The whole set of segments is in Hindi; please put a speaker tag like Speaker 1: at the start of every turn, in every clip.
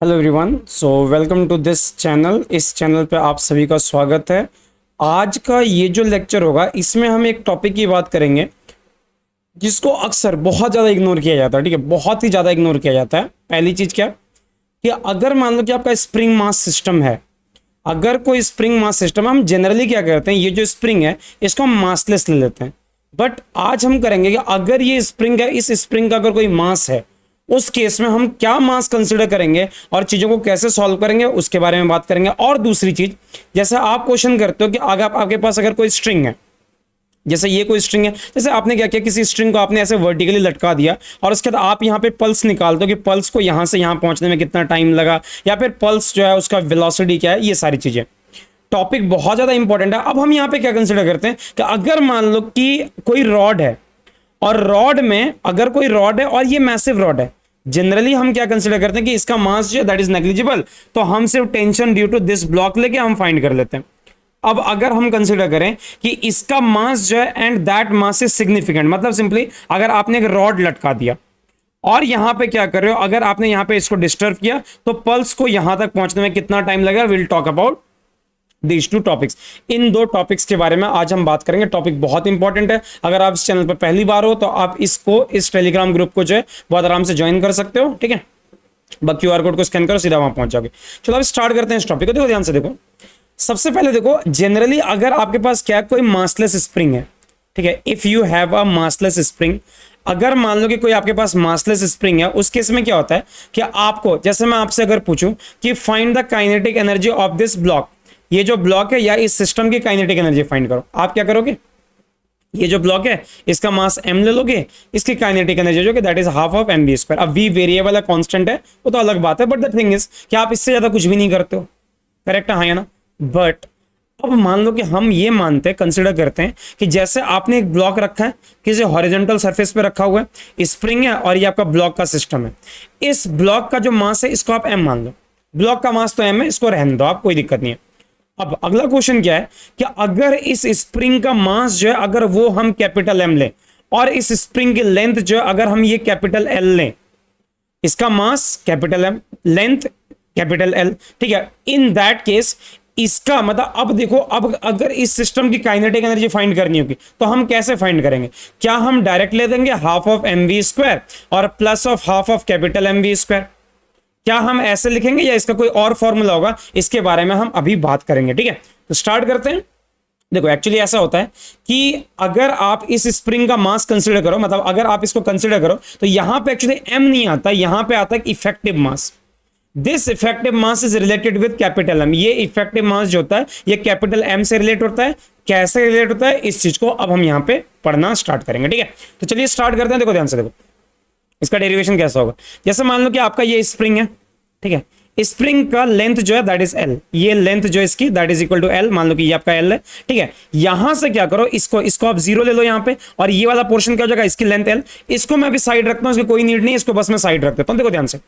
Speaker 1: Hello everyone, so welcome to this channel. इस चैनल पे आप सभी का स्वागत है। आज का ये जो लेक्चर होगा इसमें हम एक टॉपिक की बात करेंगे जिसको अक्सर बहुत ज़्यादा इग्नोर किया जाता है। ठीक है, बहुत ही ज़्यादा इग्नोर किया जाता है। पहली चीज़ क्या कि अगर मान लो कि आपका स्प्रिंग मास सिस्टम है, अगर कोई स्प्रिंग मास सिस्टम, हम जनरली क्या करते हैं, ये जो स्प्रिंग है इसको हम मासलेस ले लेते हैं। बट आज हम करेंगे कि अगर ये स्प्रिंग है, इस स्प्रिंग का अगर कोई मास है, उस केस में हम क्या मास कंसिडर करेंगे और चीज़ों को कैसे सॉल्व करेंगे उसके बारे में बात करेंगे। और दूसरी चीज़, जैसे आप क्वेश्चन करते हो कि अगर आपके पास अगर कोई स्ट्रिंग है, जैसे ये कोई स्ट्रिंग है, जैसे आपने क्या किया, किसी स्ट्रिंग को आपने ऐसे वर्टिकली लटका दिया और उसके बाद आप यहाँ पे पल्स निकालते हो कि पल्स को यहाँ से यहाँ पहुँचने में कितना टाइम लगा, या फिर पल्स जो है उसका वेलोसिटी क्या है, ये सारी चीज़ें। टॉपिक बहुत ज़्यादा इंपॉर्टेंट है। अब हम यहाँ पे क्या कंसिडर करते हैं कि अगर मान लो कि कोई रॉड है और रॉड में अगर कोई रॉड है और ये मैसिव रॉड है, जनरली हम क्या कंसिडर करते हैं कि इसका मास जो है दैट इज नेग्लिजिबल, तो हम सिर्फ tension due to this block लेके हम फाइंड कर लेते हैं। अब अगर हम कंसिडर करें कि इसका मास जो है and that mass is significant, मतलब सिंपली अगर आपने एक रॉड लटका दिया और यहां पे क्या कर रहे हो, अगर आपने यहां पे इसको डिस्टर्ब किया तो पल्स को यहां तक पहुंचने में कितना टाइम लगेगा। Will talk about these two topics. इन दो टॉपिक्स के बारे में आज हम बात करेंगे। टॉपिक बहुत इंपॉर्टेंट है। अगर आप इस चैनल पर पहली बार हो तो आप इसको, इस टेलीग्राम ग्रुप को जो है बहुत आराम से ज्वाइन कर सकते हो। ठीक है, बस QR कोड को स्कैन करो, सीधा वहां पहुंच जाओगे। चलो अब स्टार्ट करते हैं इस टॉपिक को। देखो ध्यान से देखो, सबसे पहले देखो, जनरली अगर आपके पास क्या कोई मासलेस स्प्रिंग है, ठीक है, if you have a massless spring, अगर मान लो कि कोई आपके पास मासलेस स्प्रिंग है, उस केस में क्या होता है कि आपको, जैसे मैं आपसे अगर पूछूं कि find the kinetic energy of this block, ये जो ब्लॉक है या इस सिस्टम की काइनेटिक एनर्जी फाइंड करो, आप क्या करोगे, ये जो ब्लॉक है इसका मास m ले लोगे, इसकी काइनेटिक एनर्जी जो कि that is half of mv square. अब v वेरिएबल है, कांस्टेंट है, वो तो अलग बात है, बट द थिंग इज कि आप इससे ज्यादा कुछ भी नहीं करते हो। करेक्ट है, हाँ या ना। बट अब मान लो कि हम ये मानते हैं, कंसिडर करते हैं कि जैसे आपने एक ब्लॉक रखा है, किसी हॉरिजॉन्टल सरफेस पे रखा हुआ है, स्प्रिंग है और ये आपका ब्लॉक का सिस्टम है। इस ब्लॉक का जो मास है इसको आप m मान लो, ब्लॉक का मास तो m है, इसको रहने दो आप, कोई दिक्कत नहीं है। अब अगला क्वेश्चन क्या है कि अगर इस स्प्रिंग का मास जो है अगर वो हम कैपिटल M लें और इस स्प्रिंग की लेंथ जो है अगर हम ये कैपिटल L लें, इसका mass capital M, length capital L, ठीक है, इन दैट केस इसका मतलब, अब देखो, अब अगर इस सिस्टम की काइनेटिक एनर्जी फाइंड करनी होगी तो हम कैसे फाइंड करेंगे? क्या हम डायरेक्ट ले देंगे हाफ ऑफ mv स्क्वायर और plus of half of capital mv square? क्या हम ऐसे लिखेंगे या इसका कोई और फॉर्मूला होगा? इसके बारे में हम अभी बात करेंगे। ठीक है, तो स्टार्ट करते हैं। देखो एक्चुअली ऐसा होता है कि अगर आप इस स्प्रिंग का मास कंसीडर करो, मतलब अगर आप इसको कंसीडर करो, तो यहां पे एक्चुअली m नहीं आता, यहां पे आता है effective mass. This effective mass is related with capital M। ये इफेक्टिव मास जो होता है ये कैपिटल M से रिलेट होता है। कैसे रिलेट होता है, इस चीज को अब हम यहां पे पढ़ना स्टार्ट करेंगे। ठीक है, तो चलिए स्टार्ट करते हैं। देखो ध्यान से देखो, इसका डेरिवेशन कैसा होगा। जैसे मान लो कि आपका ये स्प्रिंग है, ठीक है, स्प्रिंग का लेंथ जो है दैट इज L, ये लेंथ जो है इसकी that is equal to L, मान लो कि ये आपका L है। ठीक है, यहां से क्या करो, इसको आप 0 ले लो यहाँ पे, और ये वाला पोर्शन क्या हो जाएगा, इसकी लेंथ L। इसको मैं अभी साइड रखता हूं, इसकी कोई नीड नहीं, इसको बस मैं साइड रख देता हूं। देखो ध्यान से,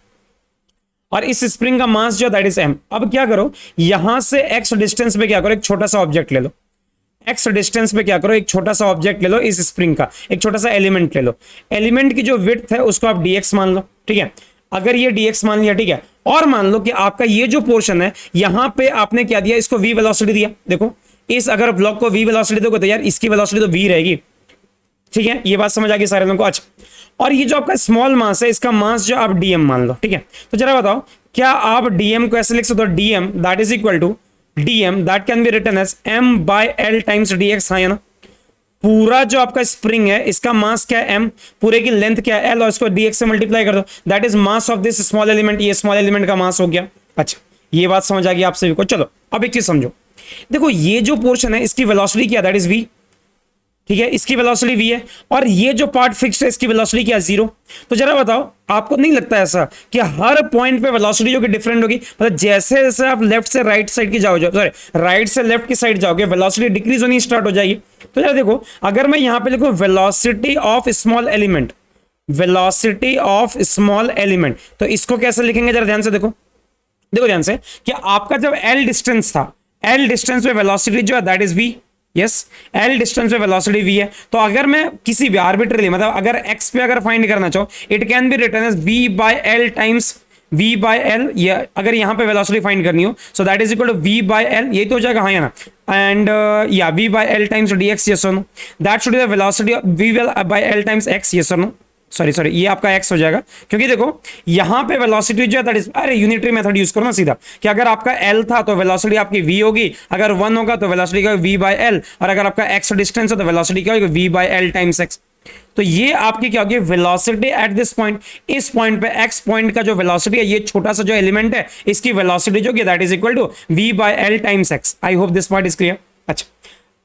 Speaker 1: और इस स्प्रिंग का मास जो दैट इज M। अब क्या करो, यहां से x डिस्टेंस पे क्या करो, एक छोटा सा ऑब्जेक्ट ले लो। x डिस्टेंस पे क्या करो, एक छोटा सा ऑब्जेक्ट ले लो, इस स्प्रिंग का एक छोटा सा एलिमेंट ले लो। एलिमेंट की जो विड्थ है उसको आप dx मान लो। ठीक है, अगर ये dx मान लिया, ठीक है, और मान लो कि आपका ये जो पोर्शन है यहां पे आपने क्या दिया, इसको v वेलोसिटी दिया। देखो, इस अगर ब्लॉक को v वेलोसिटी दोगे तो यार इसकी वेलोसिटी तो v रहेगी। ठीक है, ये बात समझ आ गई सारे लोगों को? अच्छा, और ये जो आपका स्मॉल मास है, इसका मास जो आप dm मान लो। ठीक है, तो जरा बताओ, क्या आप dm को ऐसे लिख सकते हो, dm that is equal to dm that can be written as m by l times dx। हाँ या ना? पूरा जो आपका स्प्रिंग है इसका मास क्या है, m, पूरे की लेंथ क्या है, l, और इसको dx से मल्टीप्लाई कर दो, that is mass of this small element. ये स्मॉल एलिमेंट का मास हो गया। अच्छा, ये बात समझ आ गई आप सभी को? चलो अब एक चीज समझो, देखो ये जो पोर्शन है इसकी वेलोसिटी क्या, दैट इज v। ठीक है, इसकी वेलोसिटी v है, और ये जो पार्ट फिक्स्ड है इसकी वेलोसिटी क्या, 0। तो जरा बताओ, आपको नहीं लगता ऐसा कि हर पॉइंट पे वेलोसिटी जो कि डिफरेंट होगी, मतलब जैसे जैसे आप लेफ्ट से राइट साइड की जाओगे, सॉरी राइट से लेफ्ट की साइड जाओगे, वेलोसिटी डिक्रीज होनी स्टार्ट हो जाएगी। तो जरा देखो, अगर मैं यहां पे लिखूं velocity of small element, velocity of small element, तो इसको कैसे लिखेंगे, जरा ध्यान से देखो। देखो ध्यान से कि आपका जब l डिस्टेंस था, l डिस्टेंस पे वेलोसिटी जो है that is v। Yes, L distance पे वेलोसिटी v है। तो अगर मैं किसी भी आर्बिट्ररी, मतलब अगर x पे अगर फाइंड करना चाहो, it can be written as v by L times v by L, या अगर यहाँ पे वेलोसिटी फाइंड करनी हो so that is equal to v by L, ये तो हो जाएगा हाँ या ना, एंड या v by L times dx, yes और no, that should be the velocity of v by L times x, yes और नो, सॉरी ये आपका x हो जाएगा, क्योंकि देखो यहाँ पे वेलोसिटी जो है दैट इज, अरे यूनिटरी मेथड यूज करो ना सीधा, कि अगर आपका l था तो वेलोसिटी आपकी v होगी, अगर 1 होगा तो वेलोसिटी का v बाय एल, और अगर आपका x डिस्टेंस है तो वेलोसिटी क्या होगी, v by L times x। तो ये आपकी क्या होगी, वेलोसिटी एट दिस पॉइंट, इस पॉइंट पे x पॉइंट का जो वेलोसिटी है, ये छोटा सा जो एलिमेंट है इसकी वेलोसिटी जो कि that is equal to v by L times x। I hope this part is clear. अच्छा,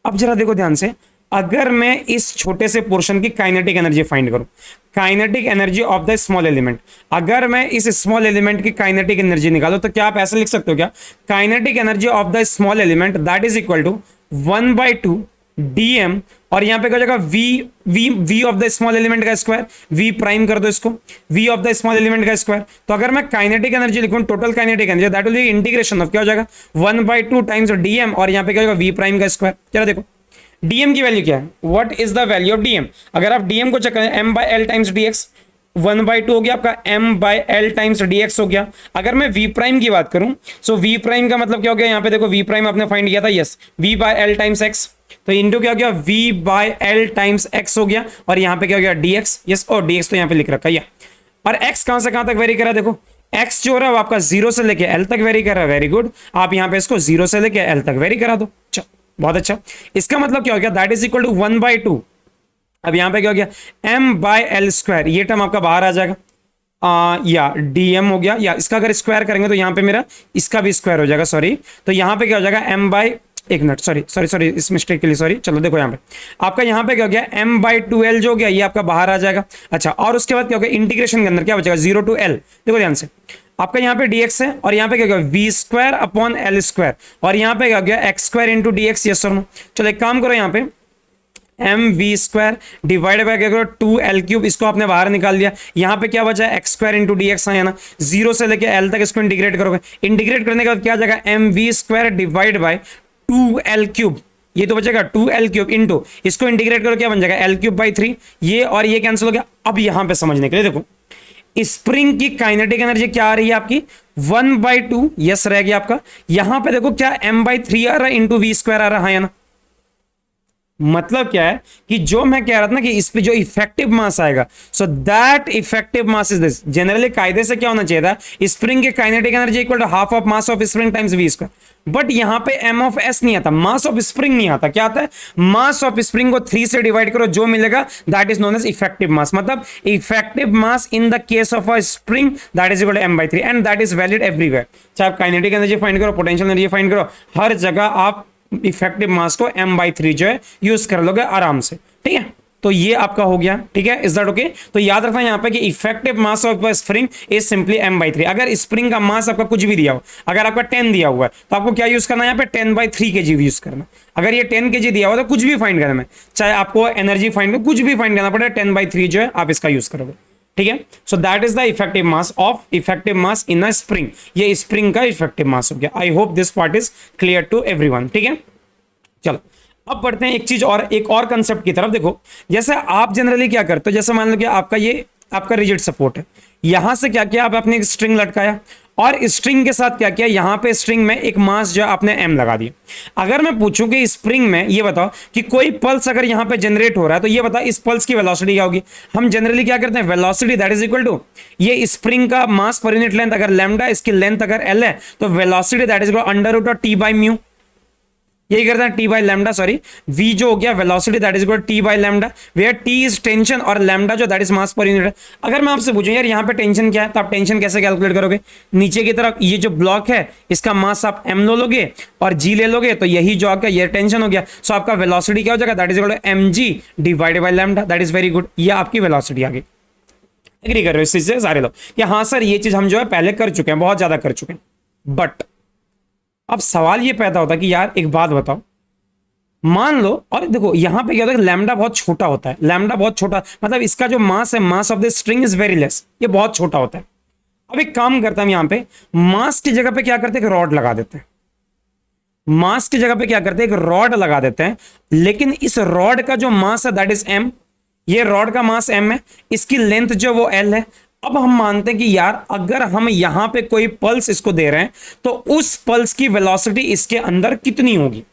Speaker 1: अब जरा देखो ध्यान से, अगर मैं इस छोटे से पोर्शन की काइनेटिक एनर्जी फाइंड करूं, kinetic energy of the small element, अगर मैं इस स्मॉल एलिमेंट की काइनेटिक एनर्जी निकालूं तो क्या आप ऐसे लिख सकते हो क्या, kinetic energy of the small element that is equal to 1/2 dm, और यहां पे क्या हो जाएगा v of the small element का स्क्वायर, v प्राइम कर दो इसको, v of the small element का स्क्वायर। तो अगर मैं काइनेटिक एनर्जी लिखूं, total kinetic energy that will B integration of क्या हो जाएगा 1/2 टाइम्स dm, और यहां पे क्या होगा v प्राइम का स्क्वायर। चलो देखो dm की वैल्यू क्या है, what is the value of dm, अगर आप dm को चेक करें m by L times dx, 1/2 हो गया आपका m by L times dx हो गया। अगर मैं v प्राइम की बात करूं सो v प्राइम का मतलब क्या हो गया, यहाँ पे देखो v प्राइम आपने फाइंड किया था, yes v by L times x, तो इंटू क्या हो गया v by L times x हो गया, और यहाँ पे क्या हो गया dx, यस, और dx तो यहाँ पे लिख रखा है, और x कहां से कहां तक वेरी कर रहा है, देखो x जो हो रहा है वो आपका 0 से लेके l तक वेरी कर रहा है, वेरी गुड, आप यहाँ पे इसको 0 से लेके l तक वेरी करा दो, चलो बहुत अच्छा। इसका मतलब क्या हो गया, दैट इज इक्वल टू 1/2, अब यहाँ पे क्या हो गया m बाय एल स्क्वायर, ये टर्म आपका बाहर आ जाएगा, या dm हो गया, या इसका अगर स्क्वायर करेंगे तो यहाँ पे मेरा इसका भी स्क्वायर हो जाएगा, सॉरी, तो यहाँ पे क्या हो जाएगा m बाय, एक मिनट, सॉरी इस मिस्टेक के लिए सॉरी, चलो देखो यहाँ पे आपका यहाँ पे क्या हो गया m/2l जो हो गया ये आपका बाहर आ जाएगा। अच्छा, और उसके बाद क्या हो गया, इंटीग्रेशन के अंदर क्या बचेगा 0 to l, देखो ध्यान से, आपका यहाँ पे dx है, और यहाँ पे क्या हो गया v square upon L square, और यहाँ पे क्या हो गया x square into dx, yes और नो। चलो एक काम करो, यहाँ पे M V square divide by क्या करो 2l क्यूब, इसको आपने बाहर निकाल दिया, यहाँ पे क्या बचा है x square into D x है ना, 0 से लेके l तक इसको इंटीग्रेट करोगे, इंटीग्रेट करने के बाद क्या आ जाएगा M V square divide by 2l cube, ये तो बचेगा 2l क्यूब इंटू, इसको इंटीग्रेट करो क्या बन जाएगा l क्यूब बाई 3, ये और ये कैंसिल हो गया। अब यहां पे समझने के लिए देखो, स्प्रिंग की काइनेटिक एनर्जी क्या आ रही है आपकी 1/2, यस रह गया आपका, यहां पे देखो क्या m/3 आ रहा है इंटू वी स्क्वायर आ रहा है ना, मतलब क्या है कि जो मैं कह रहा था ना कि इस पे जो इफेक्टिव मास आएगा, so that effective mass is this, generally कायदे से क्या होना चाहिए था, स्प्रिंग के kinetic energy equal to half of mass of spring times V square, but यहां पे m ऑफ s नहीं आता, मास ऑफ स्प्रिंग नहीं आता, क्या आता है, मास ऑफ स्प्रिंग को 3 से डिवाइड करो, जो मिलेगा that is known as effective mass, मतलब effective mass in the case of a spring that is equal to m/3, and that is valid everywhere, चाहे आप काइनेटिक एनर्जी फाइंड करो, पोटेंशियल एनर्जी फाइंड करो, हर जगह आप इफेक्टिव मास को m/3 जो है यूज कर लोगे आराम से, ठीक है। तो ये आपका हो गया, ठीक है, इज दैट ओके। तो याद रखना यहाँ पे कि effective mass of spring is simply m/3। अगर स्प्रिंग का मास आपका कुछ भी दिया हो, अगर आपका 10 दिया हुआ है तो आपको क्या यूज करना है, यहाँ पे 10/3 kg यूज करना। अगर ये 10 kg दिया हुआ तो कुछ भी फाइंड करना है, चाहे आपको एनर्जी फाइंड कुछ भी फाइंड करना पड़े, 10/3 जो है आप इसका यूज करोगे, ठीक है। So that is the effective mass in a spring, ये स्प्रिंग का इफेक्टिव मास हो गया। I hope this part is clear to everyone, ठीक है। चलो अब बढ़ते हैं एक चीज और, एक और कंसेप्ट की तरफ। देखो जैसे आप जनरली क्या करते हो, जैसे मान लो कि आपका ये आपका रिजिड सपोर्ट है, यहां से क्या किया, आप आपने एक स्ट्रिंग लटकाया और स्ट्रिंग के साथ क्या किया, यहां पे स्ट्रिंग में एक मास जो आपने m लगा दिया। अगर मैं पूछूं कि स्प्रिंग में ये बताओ कि कोई पल्स अगर यहां पे जनरेट हो रहा है तो ये बताओ इस पल्स की वेलोसिटी क्या होगी। हम जनरली क्या करते हैं, velocity that is equal to ये स्प्रिंग का मास पर यूनिट लेंथ अगर लैम्डा, इसकी लेंथ अगर l है तो velocity that is equal under root of t by mu, यही करते हैं t by lambda, sorry v जो हो गया velocity that is equal t by lambda, where t is tension और लैम्डा जो दैट इज मास पर यूनिट है। अगर मैं आपसे पूछूं यार यहाँ पे टेंशन क्या है, तो आप टेंशन कैसे कैलकुलेट करोगे, नीचे की तरफ ये जो ब्लॉक है इसका मास आप m लो लोगे और g ले लोगे, तो यही जो आपका ये टेंशन हो गया, सो आपका वेलोसिटी क्या हो जाएगा, that is equal to mg divided by lambda, that is very good. ये आपकी वेलोसिटी आ गई। एग्री कर रहे हो इस चीज से सारे लोग कि हाँ सर ये चीज हम जो है पहले कर चुके हैं, बहुत ज्यादा कर चुके हैं। बट अब सवाल ये पैदा होता है कि यार एक बात बताओ, मान लो, और देखो यहां पे क्या होता है, लैम्डा बहुत छोटा होता है, लैम्डा बहुत छोटा मतलब इसका जो मास है, mass of the string is very less, ये बहुत छोटा होता है। अब एक काम करता है, यहां पे मास की जगह पे क्या करते हैं, एक रॉड लगा देते हैं, मास की जगह पे क्या करते हैं, एक रॉड लगा देते हैं, लेकिन इस रॉड का जो मास है दैट इज m, ये रॉड का मास m है, इसकी लेंथ जो वो l है। अब हम मानते हैं कि यार अगर हम यहां पे कोई पल्स इसको दे रहे हैं तो उस पल्स की वेलोसिटी इसके अंदर कितनी होगी,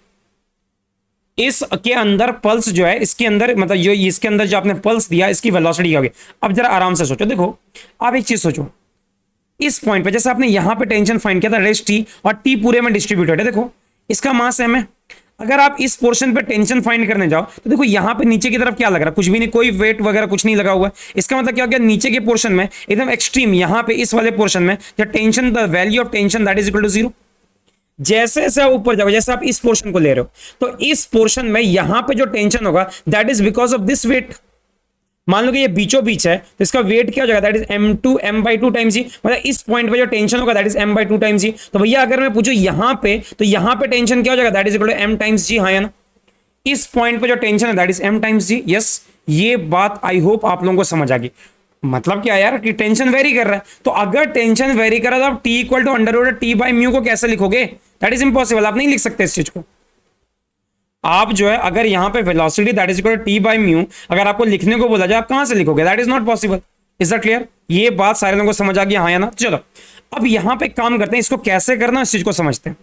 Speaker 1: इसके अंदर पल्स जो है इसके अंदर मतलब जो इसके अंदर जो आपने पल्स दिया इसकी वेलोसिटी क्या होगी। अब जरा आराम से सोचो, देखो आप एक चीज सोचो, इस पॉइंट पे जैसे आपने यहां पे टेंशन फाइंड किया था रेस्ट टी और टी पूरे में डिस्ट्रीब्यूटेड है, देखो इसका मास एम है। अगर आप इस पोर्शन पे टेंशन फाइंड करने जाओ तो देखो यहां पे नीचे की तरफ क्या लग रहा है, कुछ भी नहीं, कोई वेट वगैरह कुछ नहीं लगा हुआ है। इसका मतलब क्या हो गया, नीचे के पोर्शन में एकदम एक्सट्रीम यहां पे इस वाले पोर्शन में the tension the value of tension that is equal to 0। जैसे जैसे आप ऊपर जाओ, जैसे आप इस पोर्शन को ले रहे हो तो इस पोर्शन में यहां पे जो टेंशन होगा that is because of this weight. मान लो कि ये बीचों बीच है तो इसका वेट क्या हो जाएगा, दैट इज m/2 टाइम्स जी, मतलब इस पॉइंट पे जो टेंशन होगा दैट इज m/2 टाइम्स जी। तो भैया अगर मैं पूछूं यहां पे तो यहां पे टेंशन क्या हो जाएगा, that is equal to m times G, हाँ या ना। इस पॉइंट पे जो टेंशन है that is m times G, yes. ये बात आई होप आप लोगों को समझ आ गई। मतलब क्या यार कि टेंशन वेरी कर रहा है, तो अगर टेंशन वेरी कर रहा है तो आप t equal to under root T by mu को कैसे लिखोगे, दैट इज इंपॉसिबल, आप नहीं लिख सकते इस चीज को। आप जो है अगर यहां पे velocity that is equal to T by mu अगर आपको लिखने को बोला जाए आप कहां से लिखोगे, that is not possible. Is that clear, ये बात सारे लोगों को समझ आ गई, हाँ या ना। चलो अब यहां पे काम करते हैं, इसको कैसे करना इस चीज को समझते हैं।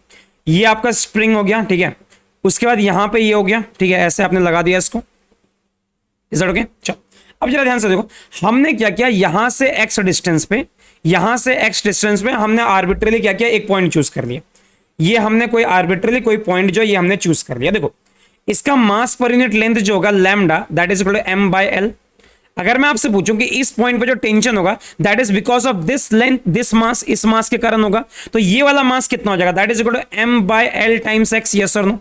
Speaker 1: ये आपका स्प्रिंग हो गया, ठीक है, उसके बाद यहां पे ये हो गया, ठीक है, ऐसे आपने लगा दिया इसको, इज दैट ओके। चलो अब जरा ध्यान से देखो, हमने क्या किया, यहां से एक्स डिस्टेंस पे, यहां से एक्स डिस्टेंस पे हमने आर्बिट्रेली क्या किया, एक पॉइंट चूज कर लिया। ये हमने कोई आर्बिट्रेली कोई पॉइंट जो ये हमने चूज कर लिया। देखो इसका मास पर यूनिट लेंथ जो होगा lambda that is equal to m by L. अगर मैं आपसे पूछूं कि इस पॉइंट पे जो टेंशन होगा that is because of this length, this mass, इस मास के कारण होगा, तो ये वाला मास कितना हो जाएगा, that is equal to m by L times x, yes और नो।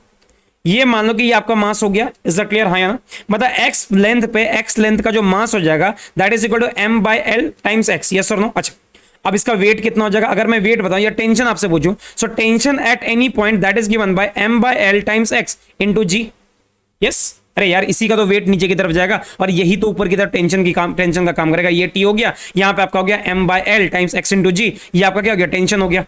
Speaker 1: ये मान लो कि ये आपका मास हो गया, इज दैट क्लियर, हाँ या ना। मतलब x लेंथ पे x लेंथ का जो मास हो जाएगा that is equal to m by L times x, yes और नो। अच्छा अब इसका वेट कितना हो जाएगा, अगर मैं वेट बताऊं या टेंशन आपसे पूछूं, so tension at any point that is given by m by L times x into g, yes. अरे यार इसी का तो वेट नीचे की तरफ जाएगा और यही तो ऊपर की तरफ टेंशन का काम करेगा। ये टी हो गया, यहां पे आपका हो गया m by L times x into g, ये आपका क्या हो गया, टेंशन हो गया।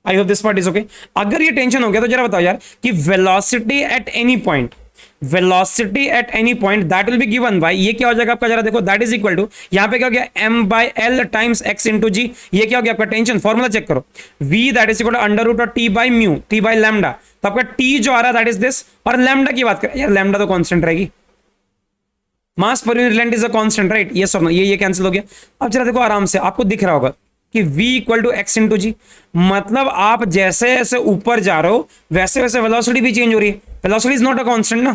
Speaker 1: I hope this part is okay. अगर ये टेंशन हो गया तो जरा बताओ यार कि velocity at any point, velocity at any point that will be given by, ये क्या हो जाएगा आपका, जरा देखो, दैट इज इक्वल टू, यहां पे क्या हो गया m by L times x into g, ये क्या हो गया आपका टेंशन, फॉर्मूला चेक करो, v that is equal to under root of t by mu, t by lambda. तो आपका t जो आ रहा है दैट इज दिस, और लैम्डा की बात करें यार, लैम्डा तो कांस्टेंट रहेगी, मास पर unit length is a constant, right, yes और नो, ये कैंसिल हो गया। अब जरा देखो आराम से, आपको दिख रहा होगा कि v equal to X into G, मतलब आप जैसे जैसे ऊपर जा रहे हो वैसे वैसे वेलोसिटी भी चेंज हो रही है। Velocity is not a constant ना,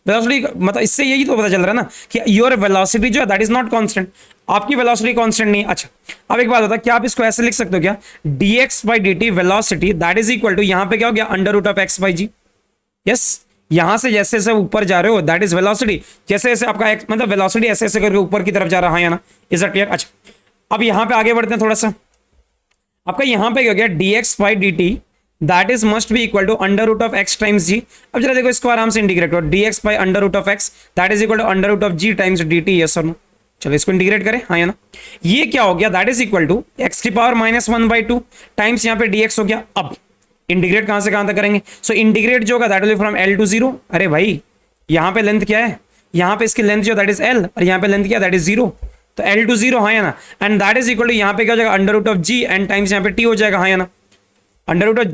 Speaker 1: वेलोसिटी मतलब इससे यही तो पता चल रहा है ना कि योर वेलोसिटी जो है दैट इज नॉट कांस्टेंट, आपकी वेलोसिटी कांस्टेंट नहीं है। अच्छा अब एक बात होता है, क्या आप इसको ऐसे लिख सकते हो क्या, dx by dt velocity that is equal to, यहां पे क्या हो गया, under root of X by G, yes. यहां से जैसे जैसे ऊपर जा रहे हो दैट इज वेलोसिटी, जैसे जैसे आपका मतलब वेलोसिटी ऐसे ऐसे करके ऊपर की तरफ जा रहा है, हाँ या ना, इज दैट क्लियर। अच्छा अब यहां पे आगे बढ़ते हैं थोड़ा सा, आपका यहां पे क्या हो गया, dx by dt that is must be equal to under root of x times g। अब जरा देखो इसको आराम से इंटीग्रेट करो, dx by under root of x that is equal to under root of g times dt, yes और नो। चलो इसको इंटीग्रेट करें, हाँ या ना। ये क्या हो गया, that is equal to x की पावर -1/2 टाइम्स यहाँ पे dx हो गया। अब इंटीग्रेट कहां से कहां तक करेंगे, सो इंटीग्रेट जो होगा that will be from l to 0। अरे भाई यहाँ पे लेंथ क्या है, यहाँ पे इसकी लेंथ जो दैट इज l और यहाँ पे लेंथ क्या दैट इज 0, तो l टू 0, हाँ या ना। And that is equal to यहाँ पे क्या हो जाएगा, under root of g and times यहाँ पे t हो जाएगा, हाँ या ना। Under root of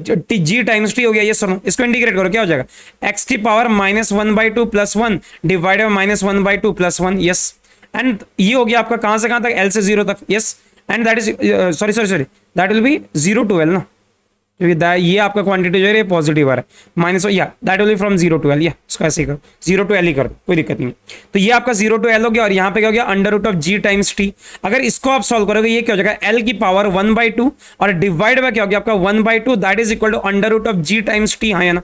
Speaker 1: g times t हो गया, ये सुनो, इसको इंटीग्रेट करो, क्या हो जाएगा, x की power -1/2 plus 1 divide by -1/2 plus 1, yes. And ये हो गया आपका कहां से कहां तक, l से 0 तक, yes. And that is sorry that will B 0 to l ना, क्योंकि ये आपका क्वांटिटी जो है पॉजिटिव आ रहा है, माइनस या that will be from 0 to l, या इसको ऐसे ही करो, 0 to l ही कर दो, कोई दिक्कत नहीं। तो ये आपका 0 to l हो गया और यहाँ पे क्या हो गया, under root of g times t। अगर इसको आप सॉल्व करोगे ये क्या हो जाएगा, l की पावर 1/2 और डिवाइड बाय क्या हो गया आपका 1/2 that is equal to under root of g times t, हाँ या ना,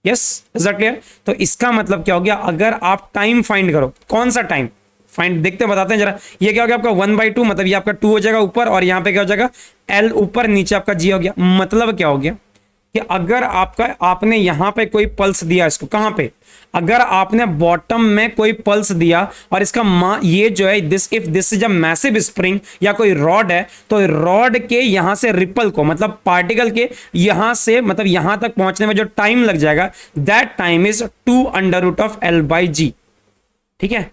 Speaker 1: यस, इज दैट क्लियर। तो इसका मतलब क्या हो गया, अगर आप टाइम फाइंड करो, कौन सा टाइम फाइंड देखते हैं, बताते हैं जरा। ये क्या हो गया आपका 1/2, मतलब ये आपका 2 हो जाएगा ऊपर और यहाँ पे क्या हो जाएगा l ऊपर, नीचे आपका g हो गया। मतलब क्या हो गया कि अगर आपने यहाँ पे कोई पल्स दिया, इसको कहाँ पे, अगर आपने बॉटम में कोई पल्स दिया और इसका ये जो है this, if this is a massive spring या कोई रॉड है, तो रॉड के यहां से रिपल को, मतलब पार्टिकल के यहां से मतलब यहां तक पहुंचने में जो टाइम लग जाएगा that time is 2 under root of l by G, ठीक है।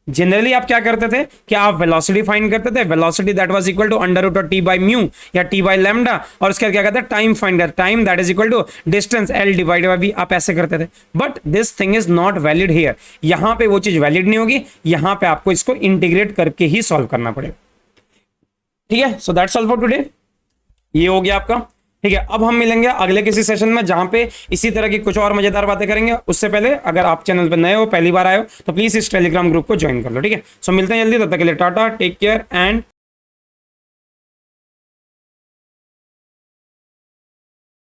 Speaker 1: जनरली आप क्या करते थे कि आप वेलोसिटी फाइंड करते थे, velocity that was equal to under root of T by mu या टी बाई लैम्डा, और उसके बाद क्या करते हैं टाइम फाइंड करते, time that is equal to distance L divided by V, आप ऐसे करते थे। But this thing is not valid here, यहां पे वो चीज वैलिड नहीं होगी, यहां पे आपको इसको इंटीग्रेट करके ही सॉल्व करना पड़ेगा। ठीक है, so that's all for today, ये हो गया आपका। ठीक है, अब हम मिलेंगे अगले किसी सेशन में जहां पे इसी तरह की कुछ और मजेदार बातें करेंगे। उससे पहले अगर आप चैनल पर नए हो, पहली बार आए हो, तो प्लीज इस टेलीग्राम ग्रुप को ज्वाइन कर लो। ठीक है, सो मिलते हैं जल्दी, तब तक के लिए टाटा, टेक केयर एंड